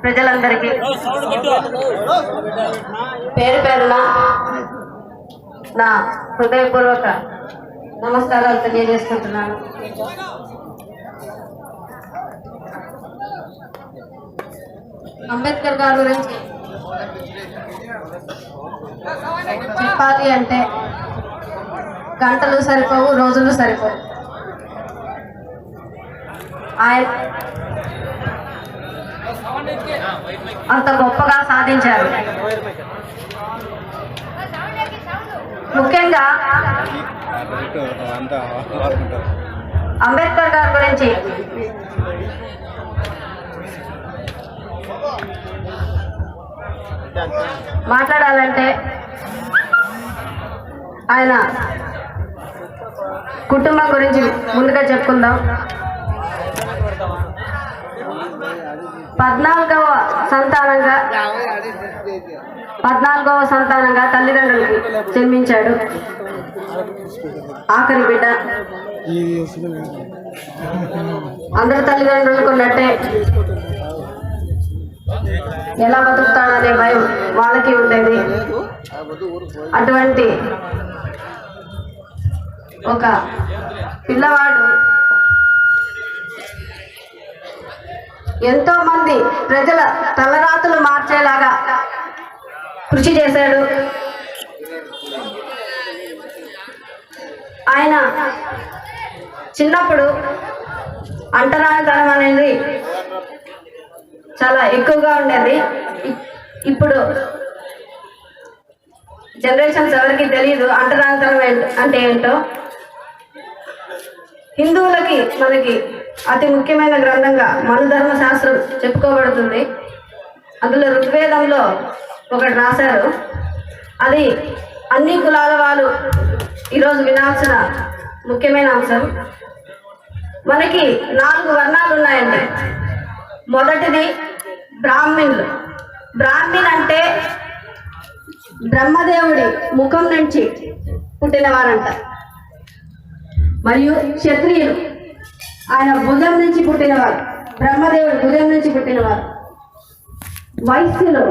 ప్రజలందరికీ పేరు పేరున నా హృదయపూర్వక నమస్కారాలు తెలియజేసుకుంటున్నాను. అంబేద్కర్ గారి గురించి చెప్పాలి అంటే గంటలు సరిపోవు, రోజులు సరిపోవు. ఆయన అంత గొప్పగా సాధించారు. ముఖ్యంగా అంబేద్కర్ గారి గురించి మాట్లాడాలంటే ఆయన కుటుంబం గురించి ముందుగా చెప్పుకుందాం. 14వ సంతానంగా తల్లిదండ్రులకి జన్మించాడు. ఆఖరి బిడ్డ. అందరి తల్లిదండ్రులకు ఉన్నట్టే ఎలా బతుకుతాడనే భయం వాళ్ళకి ఉండేది. అటువంటి ఒక పిల్లవాడు ఎంతో మంది ప్రజల తలరాతులు మార్చేలాగా కృషి చేశాడు. ఆయన చిన్నప్పుడు అంటరానితనం అనేది చాలా ఎక్కువగా ఉండేది. ఇప్పుడు జనరేషన్స్ ఎవరికి తెలియదు అంటరానితనం అంటే ఏంటో. హిందువులకి మనకి అతి ముఖ్యమైన గ్రంథంగా మనుధర్మ శాస్త్రం చెప్పుకోబడుతుంది. అందులో ఋగ్వేదంలో ఒకటి రాశారు. అది అన్ని కులాల వాళ్ళు ఈరోజు వినాల్సిన ముఖ్యమైన అంశం. మనకి 4 వర్ణాలు ఉన్నాయండి. మొదటిది బ్రాహ్మణులు. బ్రాహ్మణ్ అంటే బ్రహ్మదేవుడి ముఖం నుంచి పుట్టినవారంట. మరియు క్షత్రియులు ఆయన భుజం నుంచి పుట్టినవారు, బ్రహ్మదేవుడి భుజం నుంచి పుట్టినవారు. వైశ్యులు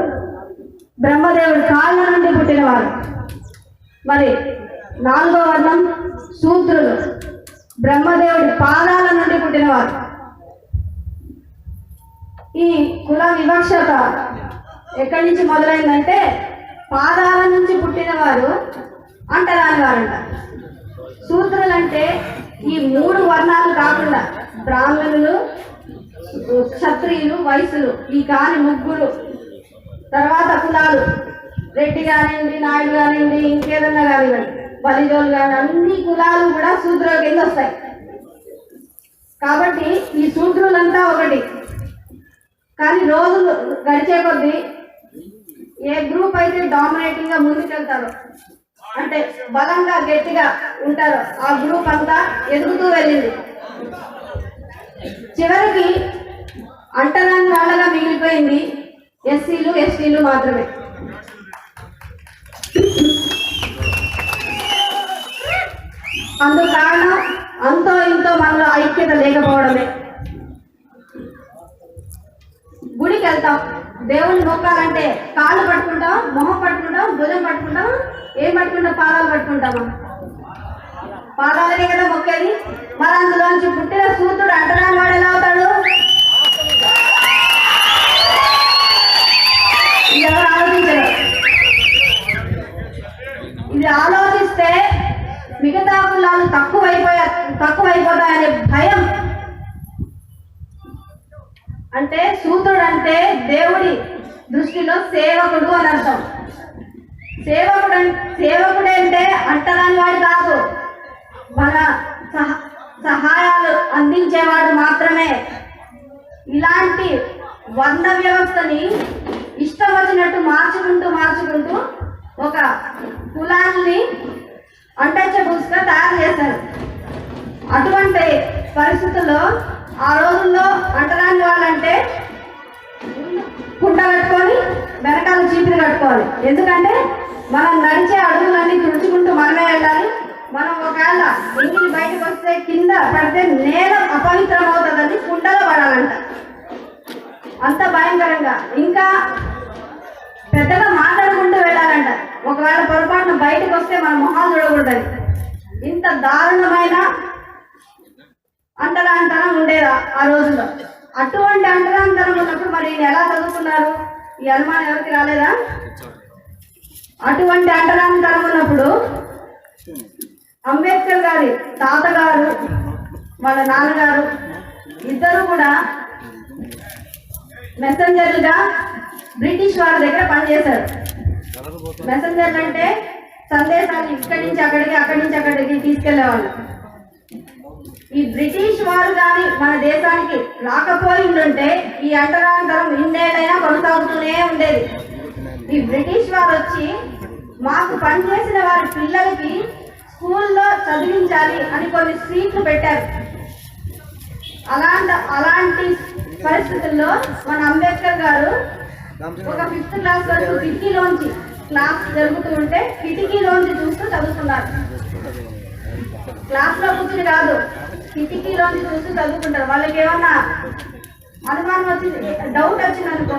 బ్రహ్మదేవుడి కాళ్ళ నుండి పుట్టినవారు. మరి 4వ వర్ణం శూద్రులు బ్రహ్మదేవుడి పాదాల నుండి పుట్టినవారు. ఈ కుల వివక్షత ఎక్కడి నుంచి మొదలైందంటే పాదాల నుంచి పుట్టినవారు అంటరాని వారంట. శూద్రులు అంటే ఈ 3 వర్ణాలు కాకుండా బ్రాహ్మణులు, క్షత్రియులు, వైశ్యులు, ఈ కాని 3 తర్వాత కులాలు రెడ్డి కానివ్వండి, నాయుడు కానివ్వండి, ఇంకేదన్నా కానివ్వండి, బలిజోలు కానీ అన్ని కులాలు కూడా శూద్రుల కింద వస్తాయి. కాబట్టి ఈ శూద్రులంతా ఒకటి. కానీ రోజులు గడిచే కొద్దీ ఏ గ్రూప్ అయితే డామినేటింగ్ గా ముందుకెళ్తారో, అంటే బలంగా గట్టిగా ఉంటారో, ఆ గ్రూప్ అంతా ఎదుగుతూ వెళ్ళింది. చివరికి అంటరాని వాళ్ళగా మిగిలిపోయింది ఎస్సీలు, ఎస్టీలు మాత్రమే. అందుకు కారణం అంతో ఇంతో మనలో ఐక్యత లేకపోవడమే. గుడికి వెళ్తాం, దేవుని మొక్కాలంటే కాళ్ళు పట్టుకుంటాం, మొహం పట్టుకుంటాం, భుజం పట్టుకుంటాం, ఏం పట్టుకుంటాం? పాదాలు పట్టుకుంటామా? పాదాలనే కదా మొక్కేది. మరి అందులోంచి పుట్టిన సూత్రుడు అంటరాని వాడు ఎలా అవుతాడు? ఎవరు ఆలోచించరు. ఇది ఆలోచిస్తే మిగతా కులాలు తక్కువైపోతాయనే భయం. అంటే సూత్రుడు అంటే దేవుడి దృష్టిలో సేవకుడు అని అర్థం. సేవకుడు అంటే అంటరాని వాడు కాదు, మన సహాయాలు అందించేవాడు మాత్రమే. ఇలాంటి వర్ణ వ్యవస్థని ఇష్టం వచ్చినట్టు మార్చుకుంటూ ఒక కులాన్ని అన్టచబుల్స్గా తయారు చేశారు. అటువంటి పరిస్థితుల్లో ఆ రోజుల్లో అంటరాని వాళ్ళంటే కుండ కట్టుకొని వెనకాల చీపులు కట్టుకోవాలి. ఎందుకంటే మనం నడిచే అడుగులన్నీ తుడుచుకుంటూ మనమే వెళ్ళాలి. మనం ఒకవేళ ఇంటికి బయటకు వస్తే కింద పడితే నేల అపవిత్రం అవుతుందని కుండలో పడాలంట. అంత భయంకరంగా. ఇంకా పెద్దగా మాట్లాడుకుంటూ వెళ్ళాలంట. ఒకవేళ పొరపాటున బయటకు వస్తే మన మొహాలు చూడకూడదని. ఇంత దారుణమైన అంటరానితనం ఉండేదా ఆ రోజుల్లో? అటువంటి అంటరానితనం ఉన్నప్పుడు మరి ఎలా చదువుకున్నారు? ఈ అనుమానం ఎవరికి రాలేదా? అటువంటి అంటరానితనం ఉన్నప్పుడు అంబేద్కర్ గారి తాతగారు వాళ్ళ నాన్నగారు ఇద్దరు కూడా మెసెంజర్లుగా బ్రిటిష్ వారి దగ్గర పనిచేశారు. మెసెంజర్లు అంటే సందేశాలు ఇక్కడి నుంచి అక్కడికి, అక్కడి నుంచి అక్కడికి తీసుకెళ్లేవాళ్ళు. ఈ బ్రిటిష్ వారు కానీ మన దేశానికి రాకపోయి ఉంటే ఈ అంటరానితనం ఇన్నేళ్ళైనా కొనసాగుతూనే ఉండేది. ఈ బ్రిటిష్ వారు వచ్చి మాకు పనిచేసిన వారి పిల్లలకి స్కూల్లో చదివించాలి అని కొన్ని సీట్లు పెట్టారు. అలాంటి పరిస్థితుల్లో మన అంబేద్కర్ గారు ఒక 5th క్లాస్ వరకు కిటికీలోంచి క్లాస్ జరుగుతూ ఉంటే కిటికీలోంచి చూస్తూ చదువుకున్నారు. క్లాస్లో కూర్చుని కాదు, కిటికీలోంచి చూస్తూ చదువుకుంటారు. వాళ్ళకి ఏమన్నా అనుమానం వచ్చింది, డౌట్ వచ్చింది అనుకో,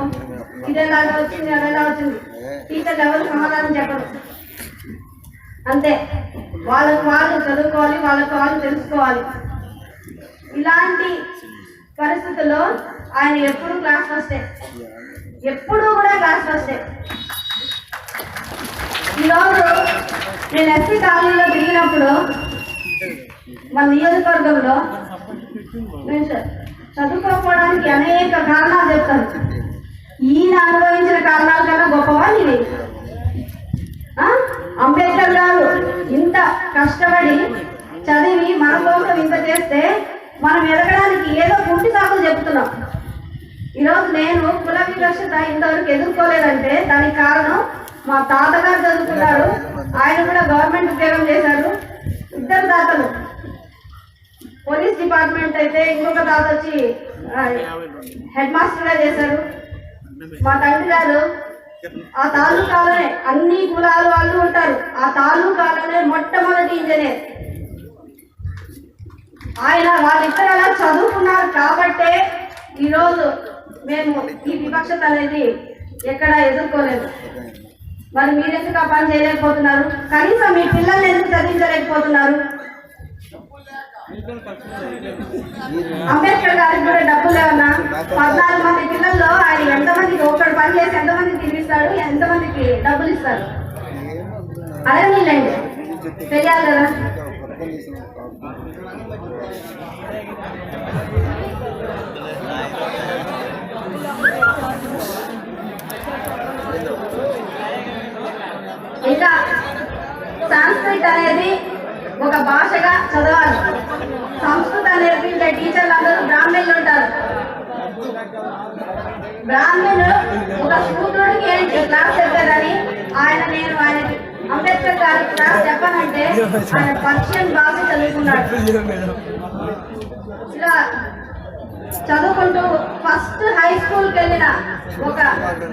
ఇదేలాగా వచ్చింది అదేలా వచ్చింది, టీచర్లు ఎవరు సమాధానం చెప్పరు. అంతే, వాళ్ళకు వాళ్ళు చదువుకోవాలి, వాళ్ళకు వాళ్ళు తెలుసుకోవాలి. ఇలాంటి పరిస్థితుల్లో ఆయన ఎప్పుడు క్లాస్ ఫస్టే, ఎప్పుడూ కూడా క్లాస్ ఫస్టే. ఈరోజు నేను ఎస్సీ కాలనీలో దిగినప్పుడు మన నియోజకవర్గంలో నేను చదువుకోకపోవడానికి అనేక కారణాలు చెప్తాను. ఈయన అనుభవించిన కారణాల కన్నా గొప్పవా ఇవి? అంబేద్కర్ గారు ఇంత కష్టపడి చదివి మన కోసం ఇంత చేస్తే మనం ఎదగడానికి ఏదో కుంటి సాకులు చెప్తున్నాం. ఈరోజు నేను కుల వివక్షత ఇంతవరకు ఎదుర్కోలేదంటే దానికి కారణం మా తాతగారు చదువుకున్నారు, ఆయన కూడా గవర్నమెంట్ ఉద్యోగం చేశారు. ఇద్దరు తాతలు పోలీస్ డిపార్ట్మెంట్ అయితే ఇంకొక తాత వచ్చి హెడ్ మాస్టర్గా చేశారు. మా తండ్రి గారు ఆ తాలూకాలోనే అన్ని కులాల వాళ్ళు ఉంటారు, ఆ తాలూకాలోనే మొట్టమొదటి ఇంజనీర్ ఆయన. వాళ్ళిద్దరు అలా చదువుకున్నారు కాబట్టే ఈరోజు మేము ఈ వివక్షత అనేది ఎక్కడ ఎదుర్కోలేదు. మరి మీరెందుకు ఆ పని చేయలేకపోతున్నారు? కనీసం మీ పిల్లల్ని ఎందుకు చదివించలేకపోతున్నారు? అంబేద్కర్ గారికి కూడా డబ్బులు లేవన్నా? 14 మంది పిల్లల్లో ఆయన ఎంతమందికి ఒకడు పని చేసి ఎంతమందికి తిరిగిస్తాడు, ఎంతమందికి డబ్బులు ఇస్తారు? అదే నీళ్ళండి తెలియాలి కదా. ఇంకా సంస్కృత్ అనేది ఒక భాషగా చదవాలి. సంస్కృతం నేర్పించే టీచర్లు అందరూ బ్రాహ్మణులు ఉంటారు. బ్రాహ్మణులు ఒక శూద్రుడికి ఏంటి క్లాస్ చెప్పేదని ఆయనకి అంబేద్కర్ గారి క్లాస్ చెప్పనంటే ఆయన పర్షియన్ భాష చదువుకున్నాడు. ఇలా చదువుకుంటూ ఫస్ట్ హై స్కూల్కి వెళ్ళిన ఒక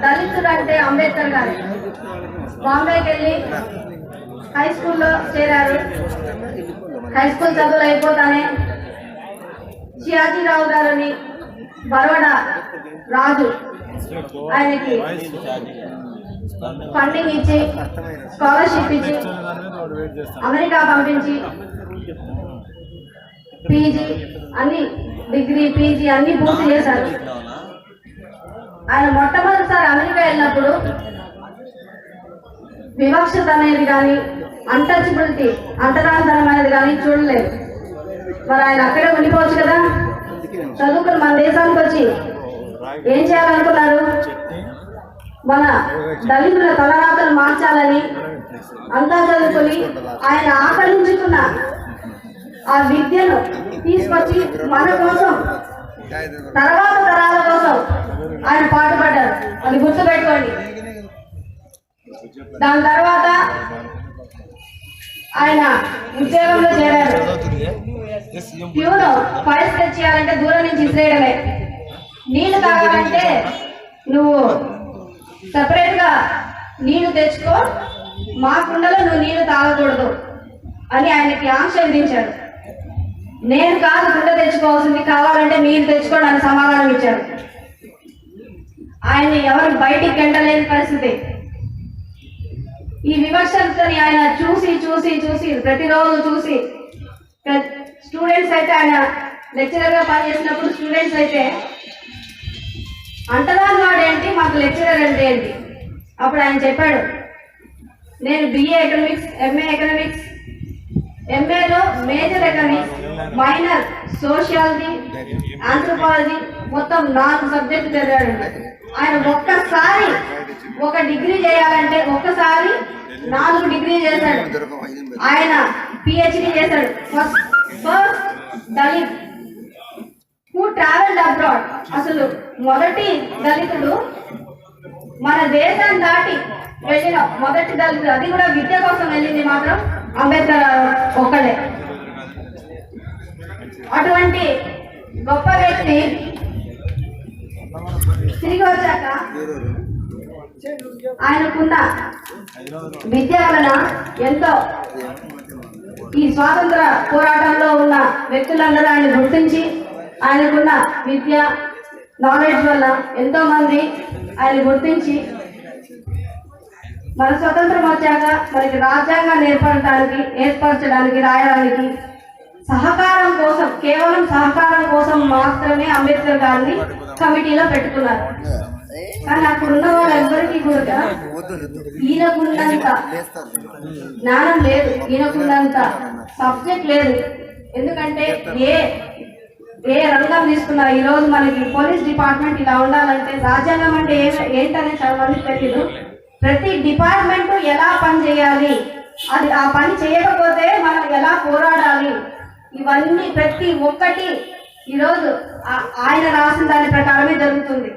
దళితుడు అంటే అంబేద్కర్ గారు. బాంబేకి వెళ్ళి హై స్కూల్లో చేరారు. హై స్కూల్ చదువులు అయిపోతానే చియాజీరావు గారని బరోడా రాజు ఆయనకి ఫండింగ్ ఇచ్చి స్కాలర్షిప్ ఇచ్చి అమెరికా పంపించి పీజీ అన్ని డిగ్రీ పీజీ అన్ని పూర్తి చేశారు. ఆయన మొట్టమొదటిసారి అమెరికా వెళ్ళినప్పుడు వివక్షత అనేది కానీ అన్టచబిలిటీ అంటరానితనం అనేది కానీ చూడలేదు. మరి ఆయన అక్కడే ఉండిపోవచ్చు కదా. చదువుకుని మన దేశానికి వచ్చి ఏం చేయాలనుకున్నారు? మన దళితుల తలరాతలు మార్చాలని అంతా చదువుకొని ఆయన ఆకలించుకున్న ఆ విద్యను తీసుకొచ్చి మన కోసం తర్వాత తరాల కోసం ఆయన పాటుపడ్డారు. అది గుర్తుపెట్టుకోండి. దాని తర్వాత ఆయన ఉద్యోగంలో చేరారు. ప్యూను ఫైల్స్ తెచ్చేయాలంటే దూరం నుంచి ఇసిరేయడమే. నీళ్లు తాగాలంటే నువ్వు సపరేట్గా నీళ్లు తెచ్చుకో, మా కుండలో నువ్వు నీళ్లు తాగకూడదు అని ఆయనకి ఆంక్ష విధించారు. నేను కాదు కుండ తెచ్చుకోవాల్సింది, కావాలంటే మీరు తెచ్చుకోండి అని సమాధానం ఇచ్చారు. ఆయన్ని ఎవరు బయటికి గెంటలేని పరిస్థితి. ఈ విమర్శలతో ఆయన చూసి చూసి చూసి ప్రతిరోజు చూసి స్టూడెంట్స్ అయితే ఆయన లెక్చరర్గా పనిచేసినప్పుడు స్టూడెంట్స్ అయితే అంటరాని వాడు ఏంటి, మాకు లెక్చరర్ అంటే ఏంటి. అప్పుడు ఆయన చెప్పాడు, నేను BA ఎకనామిక్స్, MA ఎకనామిక్స్, MAలో major economics, minor sociology, anthropology, మొత్తం 4 సబ్జెక్టు చదివాడు. ఆయన ఒక్కసారి ఒక డిగ్రీ చేయాలంటే ఒక్కసారి 4 డిగ్రీ చేశాడు. ఆయన PhD చేశాడు. First Dalit who travelled abroad. అసలు మొదటి దళితుడు మన దేశాన్ని దాటి వెళ్ళిన మొదటి దళితుడు, అది కూడా విద్య కోసం వెళ్ళింది మాత్రం అంబేద్కర్ ఒక్కడే. అటువంటి గొప్ప వ్యక్తి తిరిగి వచ్చాక ఆయనకున్న విద్య వలన ఎంతో ఈ స్వాతంత్ర పోరాటంలో ఉన్న వ్యక్తులందరూ ఆయన గుర్తించి ఆయనకున్న విద్య నాలెడ్జ్ వల్ల ఎంతో మంది ఆయన గుర్తించి మన స్వతంత్రం వచ్చాక మనకి రాజ్యాంగాన్ని ఏర్పరచడానికి రాయడానికి సహకారం కోసం, కేవలం సహకారం కోసం మాత్రమే అంబేద్కర్ గారిని కమిటీలో పెట్టుకున్నారు. కానీ అక్కడున్న వాళ్ళెవ్వరికీ కూడా ఈయనకున్నంత జ్ఞానం లేదు, ఈయనకున్నంత సబ్జెక్ట్ లేదు. ఎందుకంటే ఏ రంగం తీసుకున్నా ఈరోజు మనకి పోలీస్ డిపార్ట్మెంట్ ఇలా ఉండాలంటే రాజ్యాంగం అంటే ఏంటనే చాలా మందికి తెలియదు. ప్రతి డిపార్ట్మెంట్ ఎలా పని చేయాలి, అది ఆ పని చేయకపోతే మనం ఎలా పోరాడాలి, ఇవన్నీ ప్రతి ఒక్కటి ఈరోజు ఆయన రాసిన దాని ప్రకారమే జరుగుతుంది.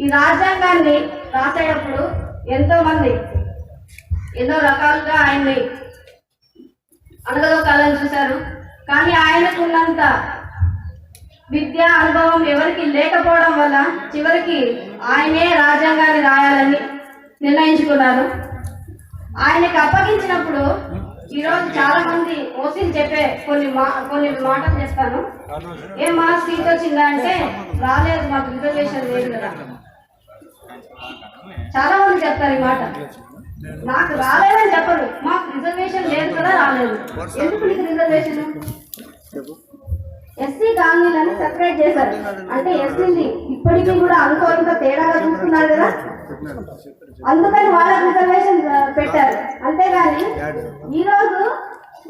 ఈ రాజ్యాంగాన్ని రాసేటప్పుడు ఎంతో మంది ఎన్నో రకాలుగా ఆయన్ని అనగదొక్కాలని చూశారు. కానీ ఆయనకున్నంత విద్యా అనుభవం ఎవరికి లేకపోవడం వల్ల చివరికి ఆయనే రాజ్యాంగాన్ని రాయాలని నిర్ణయించుకున్నారు. ఆయనకి అప్పగించినప్పుడు ఈరోజు చాలా మంది ఓసీలు చెప్పే కొన్ని మాటలు చెప్తాను. ఏమా సీట్ వచ్చిందా అంటే రాలేదు, మాకు రిజర్వేషన్ లేదు కదా. చాలా మంది చెప్తారు ఈ మాట. నాకు రాలేదని చెప్పరు, మాకు రిజర్వేషన్ లేదు కదా, రాలేదు. ఎందుకు నీకు రిజర్వేషన్? ఎస్సీ కాలనీలను సెపరేట్ చేశారు అంటే ఎస్సీని ఇప్పటికీ కూడా అంతో ఇంత తేడాగా చూస్తున్నారు కదా, అందుకని వాళ్ళకి రిజర్వేషన్ పెట్టారు. అంతేగాని ఈరోజు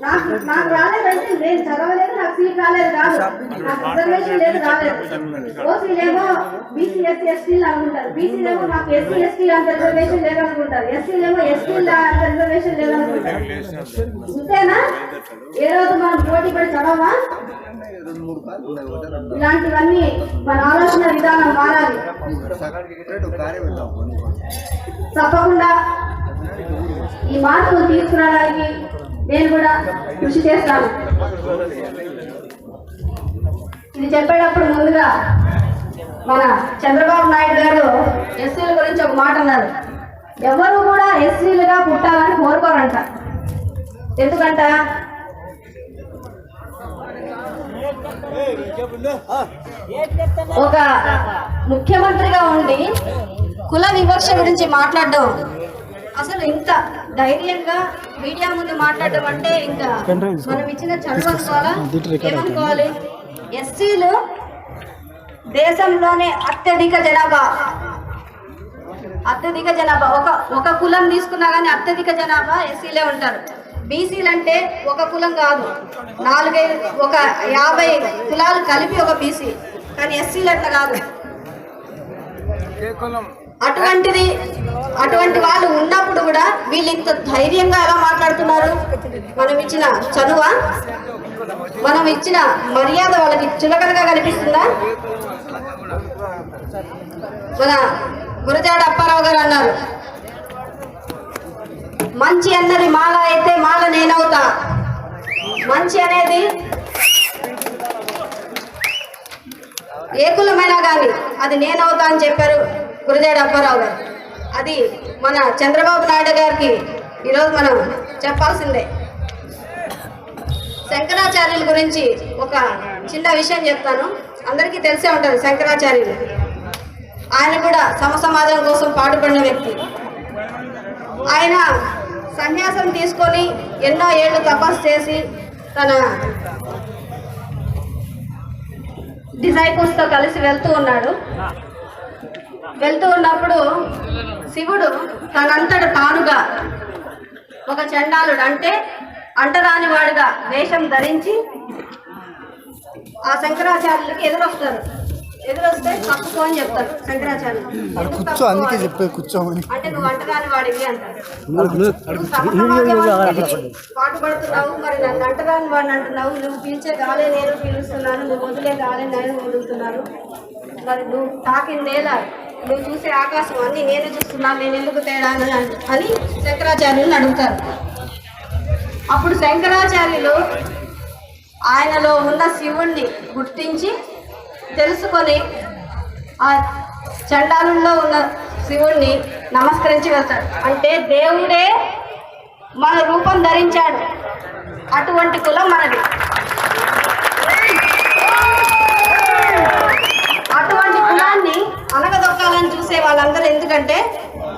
నాకు రాలేదంటే నేను చదవలేదు, నాకు సీట్ రాలేదు కాదు, నాకు రిజర్వేషన్ లేదు రాలేదు. ఓసీలేమో బీసీ ఎస్సీ ఎస్టీలు అనుకుంటారు, బీసీలేమో మాకు ఎస్సీ ఎస్టీలు అంత రిజర్వేషన్ లేదనుకుంటారు, ఎస్సీలేమో ఎస్టీలు అంత రిజర్వేషన్ లేదనుకుంటారు. ఇంతేనా? ఏ రోజు మనం పోటీ పడి చదవమా? ఇలాంటివన్నీ మన ఆలోచన విధానం మారాలి. తప్పకుండా ఈ మార్పును తీసుకురావడానికి నేను కూడా కృషి చేస్తాను. ఇది చెప్పేటప్పుడు ముందుగా మన చంద్రబాబు నాయుడు గారు ఎస్సీల గురించి ఒక మాట అన్నారు. ఎవరు కూడా ఎస్సీలుగా పుట్టాలని కోరుకోరంట. ఎందుకంట? ఒక ముఖ్యమంత్రిగా ఉండి కుల వివక్ష గురించి మాట్లాడడం, అసలు ఇంత ధైర్యంగా మీడియా ముందు మాట్లాడడం అంటే ఇంకా మనం ఇచ్చిన చదువు అనుకోవాలా, ఏమనుకోవాలి? ఎస్సీలు దేశంలోనే అత్యధిక జనాభా. ఒక కులం తీసుకున్నా కానీ అత్యధిక జనాభా ఎస్సీలే ఉంటారు. బీసీలు అంటే ఒక కులం కాదు, 50 కులాలు కలిపి ఒక బీసీ. కానీ ఎస్సీలు అట్లా కాదు. అటువంటి వాళ్ళు ఉన్నప్పుడు కూడా వీళ్ళు ఇంత ధైర్యంగా ఎలా మాట్లాడుతున్నారు? మనం ఇచ్చిన చదువా, మనం ఇచ్చిన మర్యాద వాళ్ళకి చులకనగా కనిపిస్తుందా? మన గురజాడ అప్పారావు గారు అన్నారు, మంచి అన్నది మాల అయితే మాల నేనవుతా. మంచి అనేది ఏ కులమైనా కానీ అది నేనవుతా అని చెప్పారు గురజాడ అప్పారావు గారు. అది మన చంద్రబాబు నాయుడు గారికి ఈరోజు మనం చెప్పాల్సిందే. శంకరాచార్యుల గురించి ఒక చిన్న విషయం చెప్తాను. అందరికీ తెలిసే ఉంటుంది శంకరాచార్యులు. ఆయన కూడా సమాజం కోసం పాటుపడిన వ్యక్తి. ఆయన సన్యాసం తీసుకొని ఎన్నో ఏళ్ళు తపస్సు చేసి తన డిసైపుల్స్తో కలిసి వెళ్తూ ఉన్నప్పుడు శివుడు తనంతట తానుగా ఒక చండాలుడు అంటే అంటరాని వాడుగా వేషం ధరించి ఆ శంకరాచార్యులకి ఎదురొస్తే తప్పుకో అని చెప్తారు శంకరాచార్యులు. అంటే నువ్వు అంటరాని వాడివి అంటారు. పాటుపడుతున్నావు, మరి నన్ను అంటరాని వాడిని అంటున్నావు. నువ్వు పిలిచే గాలే నేను పిలుస్తున్నాను, నువ్వు వదిలే గాలే నేను వదులుతున్నాను. మరి నువ్వు తాకిన నేల, నువ్వు చూసే ఆకాశం అన్ని నేను చూస్తున్నాను, నేను ఎందుకు తేడా అని శంకరాచార్యులను అడుగుతారు. అప్పుడు శంకరాచార్యులు ఆయనలో ఉన్న శివుణ్ణి గుర్తించి తెలుసుకొని ఆ చండాలుల్లో ఉన్న శివుణ్ణి నమస్కరించి వెళ్తాడు. అంటే దేవుడే మన రూపం ధరించాడు, అటువంటి కులం మనది. అటువంటి కులాన్ని అనగదొక్కాలని చూసే వాళ్ళందరూ ఎందుకంటే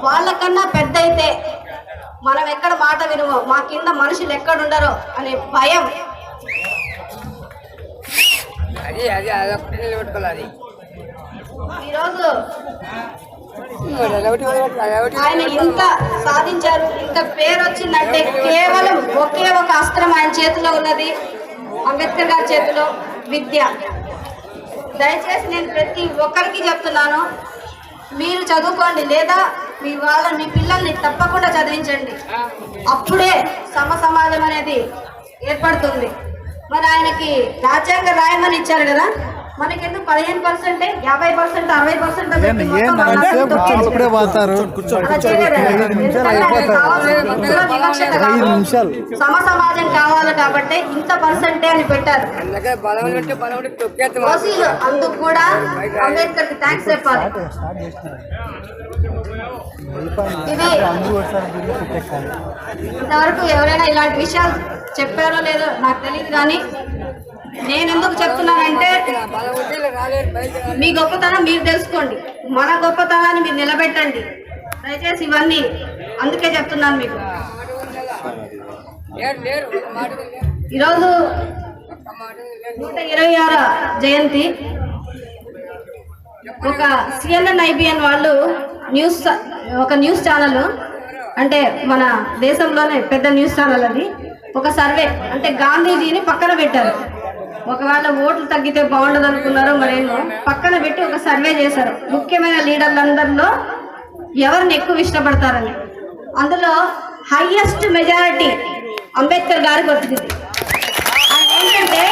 వాళ్ళకన్నా పెద్ద అయితే మనం ఎక్కడ మాట వినమో, మా కింద మనుషులు ఎక్కడుండరో అనే భయం. ఈరోజు ఆయన ఇంత సాధించారు, ఇంత పేరు వచ్చిందంటే కేవలం ఒకే ఒక అస్త్రం ఆయన చేతిలో ఉన్నది, అంబేద్కర్ గారి చేతిలో విద్య. దయచేసి నేను ప్రతి ఒక్కరికి చెప్తున్నాను, మీరు చదువుకోండి, లేదా మీ పిల్లల్ని తప్పకుండా చదివించండి. అప్పుడే సమాజం అనేది ఏర్పడుతుంది. మరి ఆయనకి రాజ్యాంగం రాయమని ఇచ్చారు కదా, మనకెందుకు 15%, 50%, 60% సమాజం కావాలి కాబట్టి ఇంత పర్సెంటే అని పెట్టారు. అందుకు కూడా అంబేద్కర్ కి థ్యాంక్స్ చెప్పాలి. ఇది ఇంతవరకు ఎవరైనా ఇలాంటి విషయాలు చెప్పారో లేదో నాకు తెలియదు, కానీ నేను ఎందుకు చెప్తున్నానంటే మీ గొప్పతనం మీరు తెలుసుకోండి, మన గొప్పతనాన్ని మీరు నిలబెట్టండి. దయచేసి ఇవన్నీ అందుకే చెప్తున్నాను మీకు. ఈరోజు 126వ జయంతి. ఒక CNN IBN వాళ్ళు ఒక న్యూస్ ఛానల్, అంటే మన దేశంలోనే పెద్ద న్యూస్ ఛానల్, అది ఒక సర్వే, అంటే గాంధీజీని పక్కన పెట్టారు. ఒకవేళ ఓట్లు తగ్గితే బాగుండదు అనుకున్నారో మరేమో, పక్కన పెట్టి ఒక సర్వే చేశారు ముఖ్యమైన లీడర్లందరిలో ఎవరిని ఎక్కువ ఇష్టపడతారని. అందులో హైయెస్ట్ మెజారిటీ అంబేద్కర్ గారికి వచ్చింది. ఏంటంటే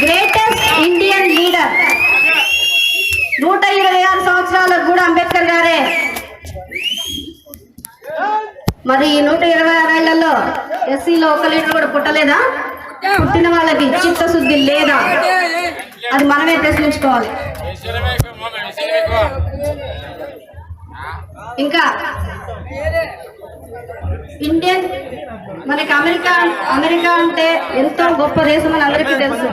గ్రేటెస్ట్ ఇండియన్ లీడర్. 126 సంవత్సరాలకు కూడా అంబేద్కర్ గారే. మరి 126 ఏళ్లలో ఎస్సీలో ఒక లీడర్ కూడా పుట్టలేదా? పుట్టిన వాళ్ళకి చిత్తశుద్ధి లేదా? అది మనమే ప్రశ్నించుకోవాలి. ఇంకా మనకి అమెరికా అంటే ఎంతో గొప్ప దేశం అని అందరికీ తెలుసు.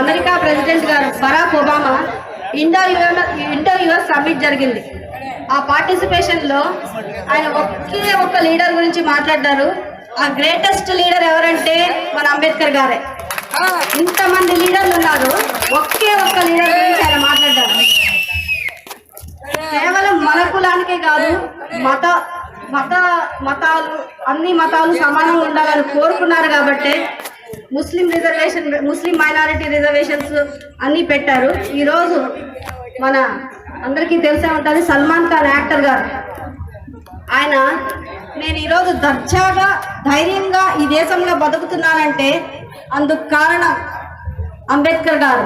అమెరికా ప్రెసిడెంట్ గారు Barack Obama Indo US summit జరిగింది. ఆ పార్టిసిపేషన్ లో ఆయన ఒక్క లీడర్ గురించి మాట్లాడారు. ఆ గ్రేటెస్ట్ లీడర్ ఎవరంటే మన అంబేద్కర్ గారే. ఇంతమంది లీడర్లు ఉన్నారు, ఒక్క లీడర్ గురించి ఆయన మాట్లాడారు. కేవలం మన కులానికే కాదు, మతాలు అన్ని మతాలు సమానంగా ఉండాలని కోరుకున్నారు కాబట్టి ముస్లిం మైనారిటీ రిజర్వేషన్స్ అన్నీ పెట్టారు. ఈరోజు మన అందరికీ తెలిసే ఉంటుంది సల్మాన్ ఖాన్ యాక్టర్ గారు. ఆయన నేను ఈరోజు దర్జాగా ధైర్యంగా ఈ దేశంలో బతుకుతున్నానంటే అందుకు కారణం అంబేద్కర్ గారు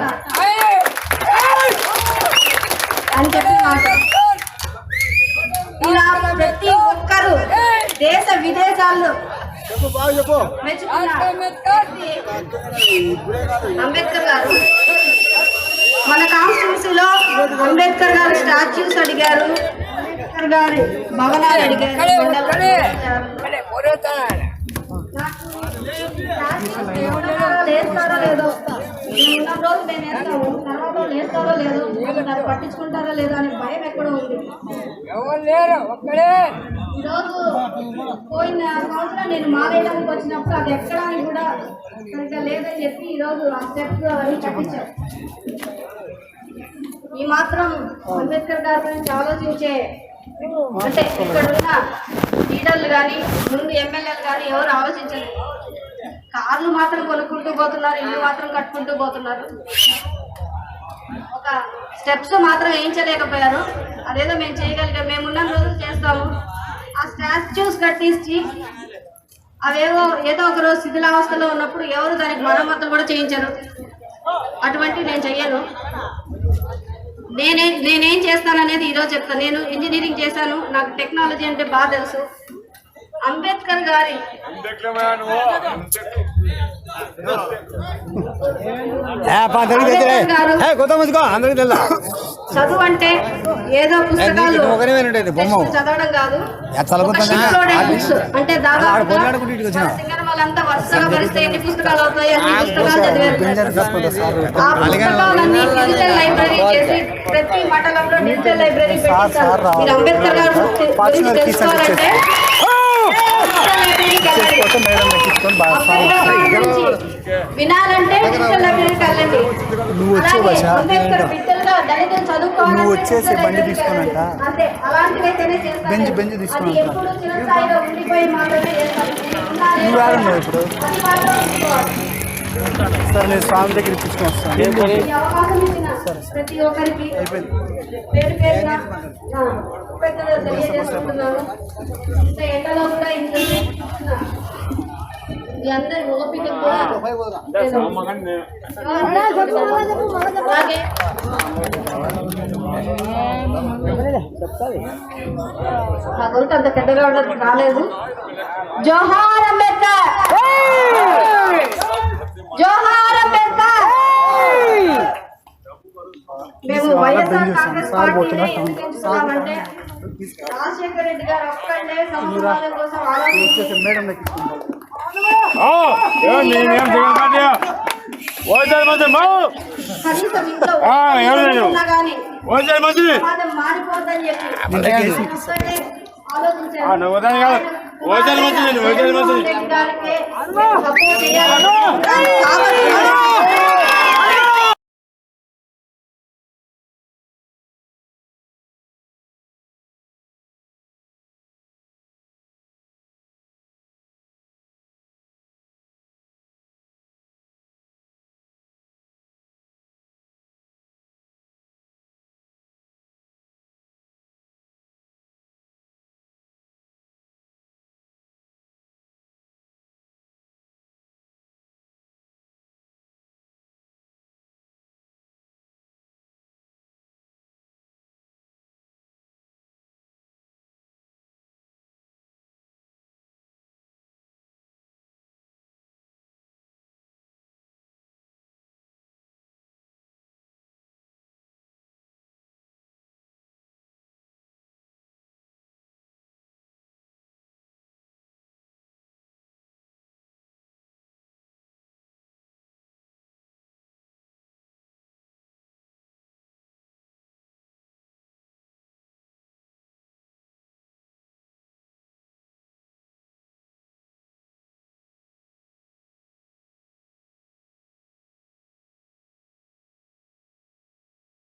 అని చెప్పి మాట. ఇలా ప్రతి ఒక్కరూ దేశ విదేశాల్లో మెచ్చుకున్నారు అంబేద్కర్ గారు. మన కాన్స్టిట్యూన్సీలో అంబేద్కర్ గారు స్టాచ్యూస్ అడిగారు, అంబేద్కర్ గారి భవనాలు అడిగారు. లేస్తారో లేదో ఉన్న రోజు మేము వేస్తాము, తర్వాత లేస్తారో లేదో, దాన్ని పట్టించుకుంటారో లేదో అనే భయం ఎక్కడో ఉంది. ఈరోజు పోయిన సంవత్సరం నేను మాలేయడానికి వచ్చినప్పుడు అది ఎక్కడానికి కూడా సరిగ్గా లేదని చెప్పి ఈరోజు ఆ స్టెప్స్ అవన్నీ కట్టించారు. ఈ మాత్రం అంబేద్కర్ గారి గురించి ఆలోచించే అంటే ఇక్కడ ఉన్న లీడర్లు కానీ ముందు ఎమ్మెల్యేలు కానీ ఎవరు ఆలోచించలేదు. కార్లు మాత్రం కొనుక్కుంటూ పోతున్నారు, ఇల్లు మాత్రం కట్టుకుంటూ పోతున్నారు. ఒక స్టెప్స్ మాత్రం వేయించలేకపోయారు. అదేదో మేము చేయగలిగాం, మేమున్న రోజులు చేస్తాము. ఆ స్టాచ్యూస్ కట్టించి అవేవో ఏదో ఒక రోజు శిథిలావస్థలో ఉన్నప్పుడు ఎవరు దానికి మరమ్మతులు కూడా చేయించరు. అటువంటి నేను చెయ్యను. నేనేం చేస్తాననేది ఈరోజు చెప్తాను. నేను ఇంజనీరింగ్ చేశాను, నాకు టెక్నాలజీ అంటే బాగా తెలుసు. అంబేద్కర్ గారి చదువు అంటే ఏదో పుస్తకాలు చదవడం కాదు, అంటే దాదాపు వాళ్ళంతా వరుసగా భరిస్తే ఎన్ని పుస్తకాలు అవుతాయి అన్ని పుస్తకాలు చదివారు. ఆ పుస్తకాలన్నీ డిజిటల్ లైబ్రరీ చేసి ప్రతి మండలంలో డిజిటల్ లైబ్రరీ పెట్టిస్తారు. మీరు అంబేద్కర్ గారి గురించి తెలుసుకోవాలంటే వినాలంటే డిజిటల్ లైబ్రరీకి వెళ్ళండి. అంబేద్కర్ బిడ్డలుగా దళితులు చదువుకోవాలి అంటే అలాంటివైతేనే చేస్తారు. ఎప్పుడు చిరస్థాయిలో ఉండిపోయి మాత్రమే చేస్తారు. సార్ నేను స్వామి దగ్గర తీసుకుని వస్తాను. అవకాశం ఇచ్చిన ప్రతి ఒక్కరికి పేరు పేరుగా కృతజ్ఞతలు తెలియజేసుకుంటున్నాను. ఇంత ఎండలో కూడా ఇంత మీ అందరి ఓపిక కూడా అలాగే నా కొడుకు అంత పెద్దగా ఉండదు రాలేదు. జోహార్ అంబేద్కర్, జోహార్ అంబేద్కర్. మేము వైఎస్ఆర్ కాంగ్రెస్ పార్టీని ఎందుకు ఎంచుకున్నామంటే రాజశేఖర రెడ్డి గారు ఒక్కడే సమాజం కోసం ఆలోచించి కనీసం ఇంట్లో ఉన్నా కానీ సమాజం మారిపోద్దని చెప్పి ఆలోచించారు.